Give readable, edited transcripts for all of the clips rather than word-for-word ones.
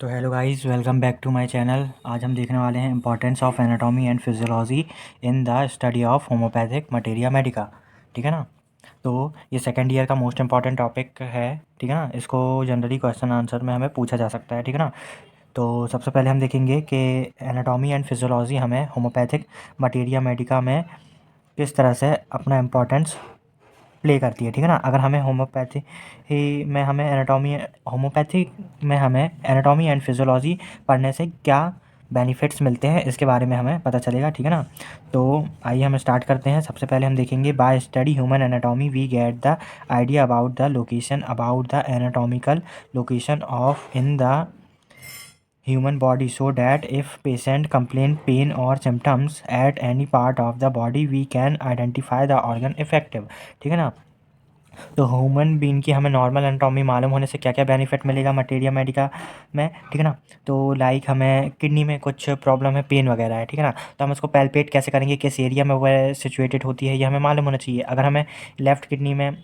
तो hello guys, welcome back to my channel. आज हम देखने वाले हैं importance of anatomy and physiology in the study of homoeopathic materia medica. ठीक है ना। तो ये सेकेंड ईयर का मोस्ट इंपॉर्टेंट टॉपिक है। ठीक है ना। इसको जनरली क्वेश्चन आंसर में हमें पूछा जा सकता है। ठीक है ना। तो सबसे पहले हम देखेंगे कि एनाटॉमी एंड फिजियोलॉजी हमें होम्योपैथिक मटेरिया मेडिका में किस तरह से अपना इम्पोर्टेंस प्ले करती है। ठीक है ना। अगर हमें होम्योपैथी में हमें एनाटॉमी एंड फिजियोलॉजी पढ़ने से क्या बेनिफिट्स मिलते हैं, इसके बारे में हमें पता चलेगा। ठीक है ना। तो आइए हम स्टार्ट करते हैं। सबसे पहले हम देखेंगे by study human anatomy we get the idea about the anatomical location of in the human body, so that if patient complain pain or symptoms at any part of the body we can identify the organ effective। ठीक है ना। तो human being की हमें normal anatomy मालूम होने से क्या क्या बेनिफिट मिलेगा मटेरिया मेडिका में। ठीक है ना। तो लाइक हमें किडनी में कुछ प्रॉब्लम है, पेन वगैरह है। ठीक है ना। तो हम उसको पैल्पेट कैसे करेंगे, किस एरिया में वह सिचुएटेड होती है, ये हमें मालूम होना चाहिए। अगर हमें लेफ़्ट किडनी में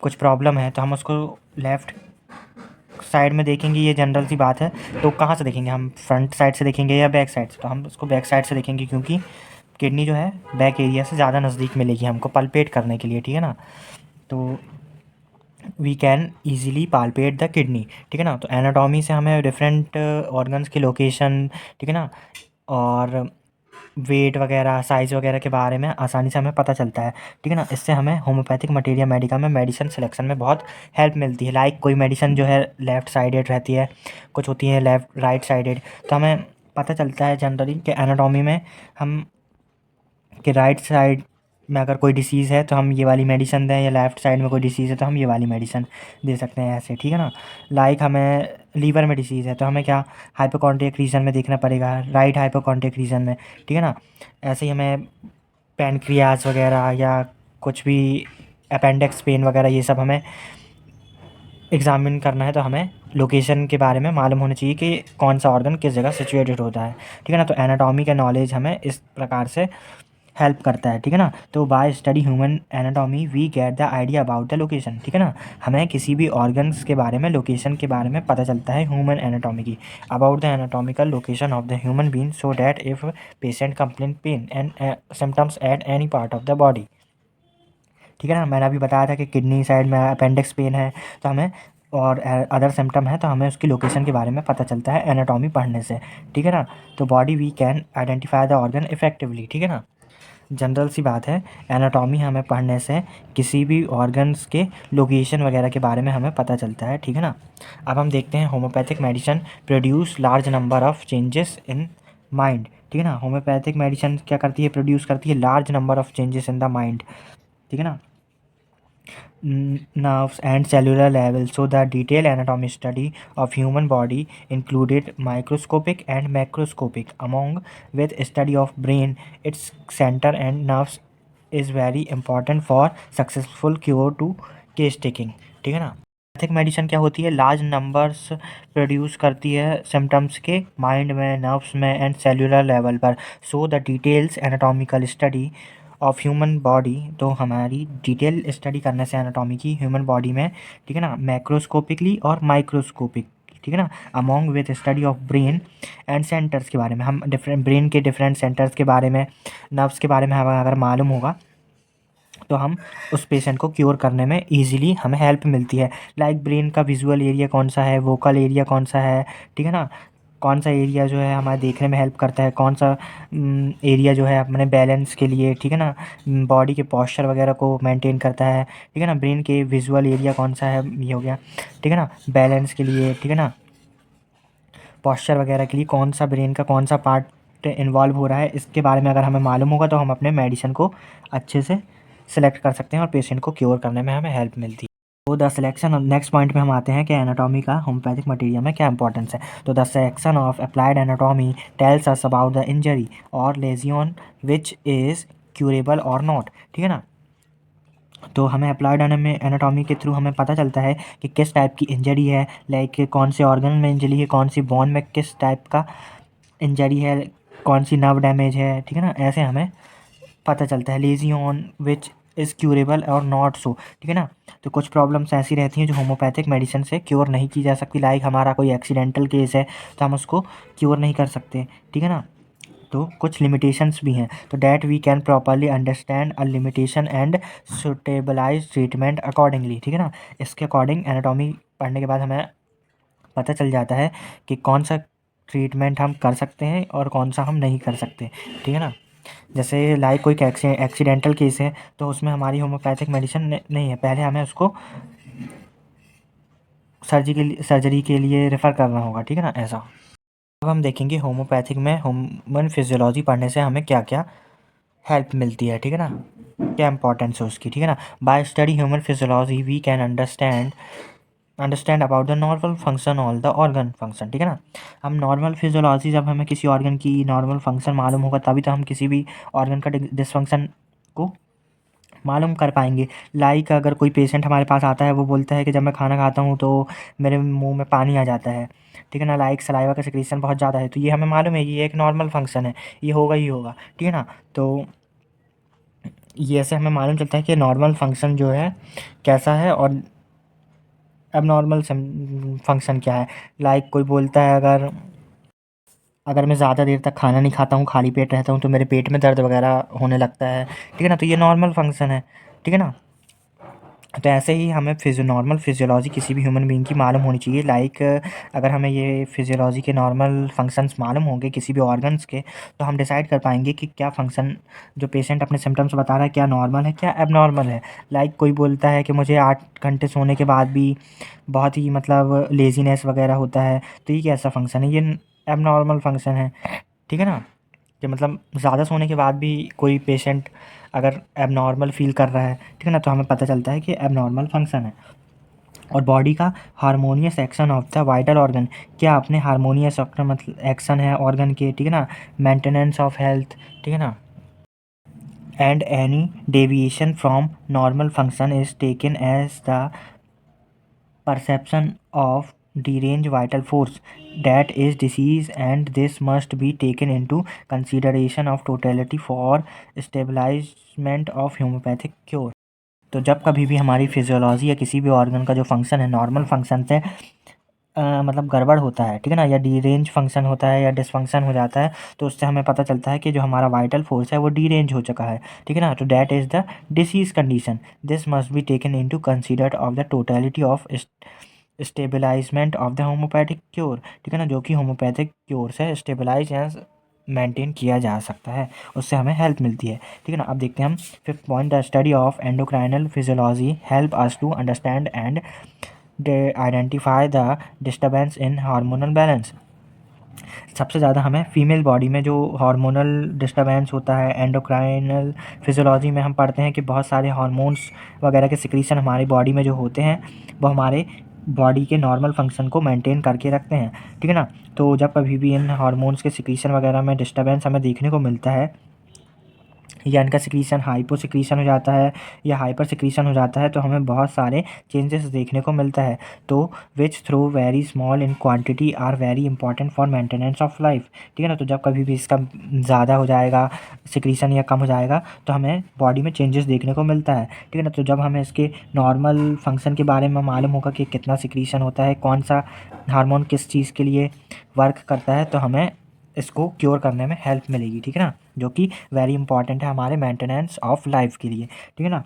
कुछ प्रॉब्लम है तो हम उसको लेफ़्ट साइड में देखेंगे, ये जनरल सी बात है। तो कहाँ से देखेंगे, हम फ्रंट साइड से देखेंगे या बैक साइड से? तो हम उसको बैक साइड से देखेंगे, क्योंकि किडनी जो है बैक एरिया से ज़्यादा नज़दीक मिलेगी हमको पल्पेट करने के लिए। ठीक है ना। तो we can easily palpate the kidney. ठीक है ना। तो एनाटॉमी से हमें डिफरेंट ऑर्गन्स की लोकेशन, ठीक है ना, और वेट वगैरह, साइज़ वगैरह के बारे में आसानी से हमें पता चलता है। ठीक है ना। इससे हमें होम्योपैथिक मटेरिया मेडिका में मेडिसिन सिलेक्शन में बहुत हेल्प मिलती है। लाइक कोई मेडिसिन जो है लेफ़्ट साइडेड रहती है, कुछ होती है लेफ़्ट राइट साइडेड। तो हमें पता चलता है जनरली कि एनाटॉमी में हम कि राइट साइड में अगर कोई डिसीज़ है तो हम ये वाली मेडिसिन दें, या लेफ़्ट साइड में कोई डिसीज़ है तो हम ये वाली मेडिसिन दे सकते हैं ऐसे। ठीक है ना। लाइक हमें लीवर में डिसीज़ है तो हमें क्या हाइपोकॉन्ड्रियक रीजन में देखना पड़ेगा, राइट हाइपोकॉन्ड्रियक रीजन में। ठीक है ना। ऐसे ही हमें पैनक्रियाज वगैरह या कुछ भी अपेंडिक्स पेन वगैरह, ये सब हमें एग्जामिन करना है तो हमें लोकेशन के बारे में मालूम होना चाहिए कि कौन सा ऑर्गन किस जगह सिचुएटेड होता है। ठीक है ना। तो एनाटॉमी का नॉलेज हमें इस प्रकार से हेल्प करता है। ठीक है ना। तो by study human anatomy we get the idea about the location. ठीक है ना। हमें किसी भी ऑर्गन्स के बारे में, लोकेशन के बारे में पता चलता है ह्यूमन एनाटॉमी की, about the anatomical location of the human being, so that if patient complain pain and symptoms at any part of the body. ठीक है ना। मैंने अभी बताया था कि किडनी साइड में अपेंडिक्स पेन है तो हमें, और अदर सिम्टम है तो हमें उसकी लोकेशन के बारे में पता चलता है एनाटॉमी पढ़ने से। ठीक है ना। तो body we can identify the organ effectively. ठीक है ना। जनरल सी बात है, एनाटॉमी हमें पढ़ने से किसी भी ऑर्गन्स के लोकेशन वगैरह के बारे में हमें पता चलता है। ठीक है ना। अब हम देखते हैं homeopathic medicine produce large number of changes in mind. ठीक है ना। होम्योपैथिक मेडिसिन क्या करती है, प्रोड्यूस करती है large number of changes in the mind. ठीक है ना। nerves and cellular level. So the detailed anatomy study of human body included microscopic and macroscopic, among with study of brain, its center and nerves is very important for successful cure to case taking। ठीक है ना। Ethic medicine क्या होती है, large numbers produce करती है symptoms के mind में, नर्व्स में एंड सेलुलर लेवल पर। So the details anatomical study of human body, तो हमारी डिटेल स्टडी करने से एनाटॉमी की ह्यूमन बॉडी में, ठीक है ना, मैक्रोस्कोपिकली और माइक्रोस्कोपिक, ठीक है ना, among with study of brain and centres के बारे में, हम डिफरेंट ब्रेन के डिफरेंट सेंटर्स के बारे में, नर्व्स के बारे में हमें अगर मालूम होगा तो हम उस पेशेंट को क्योर करने में ईजिली हमें हेल्प मिलती है। लाइक ब्रेन का विजुअल एरिया कौन सा है, वोकल एरिया कौन सा है, ठीक है ना, कौन सा एरिया जो है हमारे देखने में हेल्प करता है, कौन सा एरिया जो है अपने बैलेंस के लिए, ठीक है ना, बॉडी के पॉस्चर वगैरह को मेंटेन करता है। ठीक है ना। ब्रेन के विजुअल एरिया कौन सा है, ये हो गया। ठीक है ना। बैलेंस के लिए, ठीक है ना, पॉस्चर वगैरह के लिए कौन सा ब्रेन का कौन सा पार्ट इन्वॉल्व हो रहा है, इसके बारे में अगर हमें मालूम होगा तो हम अपने मेडिसिन को अच्छे से सिलेक्ट कर सकते हैं और पेशेंट को क्योर करने में हमें हेल्प मिलती है। तो द सिलेक्शन, नेक्स्ट पॉइंट पे हम आते हैं कि एनाटॉमी का होम्योपैथिक मटेरियल में क्या इंपॉर्टेंस है। तो the section of applied anatomy tells us about the injury और लेजियन विच इज़ क्यूरेबल और नॉट। ठीक है ना। तो हमें अप्लाइड एनाटॉमी के थ्रू हमें पता चलता है कि किस टाइप की इंजरी है, लाइक कौन से ऑर्गन में इंजरी है, कौन सी बोन में किस टाइप का इंजरी है, कौन सी नर्व डैमेज है। ठीक है ना। ऐसे हमें पता चलता है। लेजियन विच इज़ क्यूरेबल और नॉट सो, ठीक है ना। तो कुछ प्रॉब्लम्स ऐसी रहती हैं जो होम्योपैथिक मेडिसिन से क्योर नहीं की जा सकती, लाइक हमारा कोई एक्सीडेंटल केस है तो हम उसको क्योर नहीं कर सकते, ठीक है ना। तो कुछ लिमिटेशंस भी हैं, तो that we can properly understand a limitation and stabilise treatment accordingly, ठीक है ना। इसके अकॉर्डिंग एनाटॉमी पढ़ने के बाद हमें पता चल जाता है कि कौन सा ट्रीटमेंट हम कर सकते हैं और कौन सा हम नहीं कर सकते, ठीक है ना। जैसे लाइक कोई एक्सीडेंटल केस है तो उसमें हमारी होम्योपैथिक मेडिसिन नहीं है, पहले हमें उसको सर्जरी के लिए रेफ़र करना होगा, ठीक है ना, ऐसा। अब हम देखेंगे होम्योपैथिक में ह्यूमन फिजियोलॉजी पढ़ने से हमें क्या क्या हेल्प मिलती है, ठीक है ना, क्या इंपॉर्टेंस है उसकी, ठीक है ना। By study human physiology we can understand about the normal function all the organ function, ठीक है ना। हम नॉर्मल फिजियोलॉजी, जब हमें किसी ऑर्गन की नॉर्मल फंक्शन मालूम होगा तभी तो हम किसी भी ऑर्गन का डिसफंक्शन को मालूम कर पाएंगे। लाइक अगर कोई पेशेंट हमारे पास आता है, वो बोलता है कि जब मैं खाना खाता हूँ तो मेरे मुंह में पानी आ जाता है, ठीक है ना, लाइक सलाइवा का सिक्रीशन बहुत ज़्यादा है, तो ये हमें मालूम है ये एक नॉर्मल फंक्शन है, ये होगा ही होगा, ठीक है ना। तो ये ऐसे हमें मालूम चलता है कि नॉर्मल फंक्शन जो है कैसा है और एबनॉर्मल फंक्शन क्या है। लाइक कोई बोलता है अगर अगर मैं ज़्यादा देर तक खाना नहीं खाता हूँ, खाली पेट रहता हूँ तो मेरे पेट में दर्द वगैरह होने लगता है, ठीक है ना, तो ये नॉर्मल फंक्शन है, ठीक है ना। तो ऐसे ही हमें नॉर्मल फिजियोलॉजी किसी भी ह्यूमन बीइंग की मालूम होनी चाहिए, लाइक अगर हमें ये फिजियोलॉजी के नॉर्मल फंक्शंस मालूम होंगे किसी भी ऑर्गन्स के, तो हम डिसाइड कर पाएंगे कि क्या फंक्शन जो पेशेंट अपने सिम्टम्स बता रहा है क्या नॉर्मल है क्या एबनॉर्मल है। लाइक कोई बोलता है कि मुझे 8 घंटे सोने के बाद भी बहुत ही मतलब लेजीनेस वगैरह होता है, तो ये कैसा फंक्शन है, ये एबनॉर्मल फंक्शन है, ठीक है ना। कि मतलब ज़्यादा सोने के बाद भी कोई पेशेंट अगर एबनॉर्मल फ़ील कर रहा है, ठीक है ना, तो हमें पता चलता है कि एबनॉर्मल फंक्शन है। और बॉडी का harmonious action of the vital organ, क्या अपने हार्मोनियस मतलब एक्शन है ऑर्गन के, ठीक है ना, मेंटेनेंस ऑफ हेल्थ, ठीक है ना, and any deviation from normal function is taken as the perception of deranged vital force that is disease, and this must be taken into consideration of totality for establishment of homeopathic cure। तो जब कभी भी हमारी physiology या किसी भी organ का जो फंक्शन है नॉर्मल फंक्शन से मतलब गड़बड़ होता है, ठीक है ना, या डीरेंज फंक्शन होता है या डिसफंक्शन हो जाता है, तो उससे हमें पता चलता है कि जो हमारा वाइटल फोर्स है वो डीरेंज हो चुका है, ठीक है ना, तो that is the disease condition. This must be taken into considered of the totality of establishment of the homeopathic cure, ठीक है ना, जो कि होम्योपैथिक क्योर से स्टेबलाइज या मेंटेन किया जा सकता है, उससे हमें हेल्प मिलती है, ठीक है ना। अब देखते हैं हम fifth point, the study of endocrinal physiology help us to understand and identify the disturbance in hormonal balance. सबसे ज़्यादा हमें फीमेल बॉडी में जो हार्मोनल डिस्टर्बेंस होता है, एंडोक्राइनल फिजियोलॉजी में हम पढ़ते हैं कि बहुत सारे हार्मोन्स वगैरह के सिक्रीशन हमारी बॉडी में जो होते हैं वो हमारे बॉडी के नॉर्मल फंक्शन को मेंटेन करके रखते हैं, ठीक है ना। तो जब कभी भी इन हार्मोन्स के सिक्रीशन वगैरह में डिस्टर्बेंस हमें देखने को मिलता है या इनका सिक्रीशन हाइपो सिक्रीशन हो जाता है या हाइपर सिक्रीशन हो जाता है, तो हमें बहुत सारे चेंजेस देखने को मिलता है, तो which through very small in quantity are very important for maintenance of life, ठीक है ना। तो जब कभी भी इसका ज़्यादा हो जाएगा सिक्रीशन या कम हो जाएगा तो हमें बॉडी में चेंजेस देखने को मिलता है, ठीक है ना। तो जब हमें इसके नॉर्मल फंक्शन के बारे में मालूम होगा कि कितना सिक्रीशन होता है, कौन सा हार्मोन किस चीज़ के लिए वर्क करता है, तो हमें इसको क्योर करने में हेल्प मिलेगी, ठीक है ना, जो कि वेरी इंपॉर्टेंट है हमारे मेंटेनेंस ऑफ लाइफ के लिए, ठीक है ना।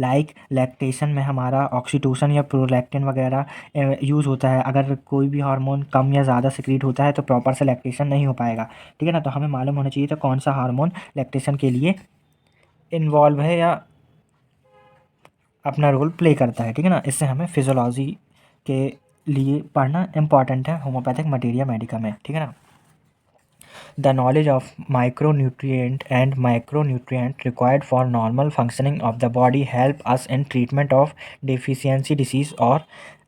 लाइक लैक्टेशन में हमारा ऑक्सीटोसिन या प्रोलैक्टिन वगैरह यूज़ होता है, अगर कोई भी हार्मोन कम या ज़्यादा सिक्रीट होता है तो प्रॉपर से लैक्टेशन नहीं हो पाएगा, ठीक है ना। तो हमें मालूम होना चाहिए तो कौन सा हार्मोन लैक्टेशन के लिए इन्वॉल्व है या अपना रोल प्ले करता है, ठीक है ना। इससे हमें फिजियोलॉजी के लिए पढ़ना इंपॉर्टेंट है होम्योपैथिक मटेरिया मेडिका में, ठीक है ना। The knowledge of micronutrient and macronutrient required for normal functioning of the body help us in treatment of deficiency disease or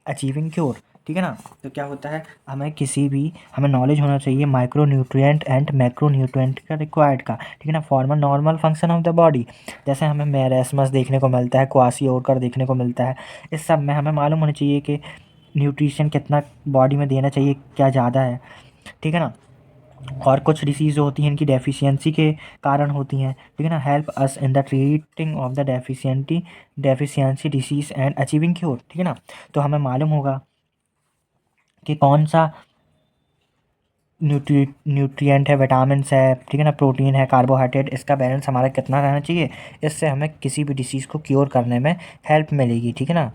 achieving cure, ठीक है ना। तो क्या होता है हमें नॉलेज होना चाहिए micro nutrient and macro nutrient का रिक्वायर्ड का, ठीक है ना, formal normal function of the body. जैसे हमें मेरेस्मस देखने को मिलता है, क्वासियोकर देखने को मिलता है, इस सब में हमें मालूम होना चाहिए कि न्यूट्रिशन कितना बॉडी में देना चाहिए, क्या ज़्यादा है, ठीक है ना। और कुछ डिसीज़ जो होती हैं इनकी डेफिशिएंसी के कारण होती हैं, ठीक है ना। Help us in the treating of the deficiency disease and achieving cure, ठीक है ना। तो हमें मालूम होगा कि कौन सा न्यूट्रिएंट है, विटामिन्स है, ठीक है ना, प्रोटीन है, कार्बोहाइड्रेट, इसका बैलेंस हमारा कितना रहना चाहिए। इससे हमें किसी भी डिसीज़ को क्योर करने में हेल्प मिलेगी, ठीक है ना।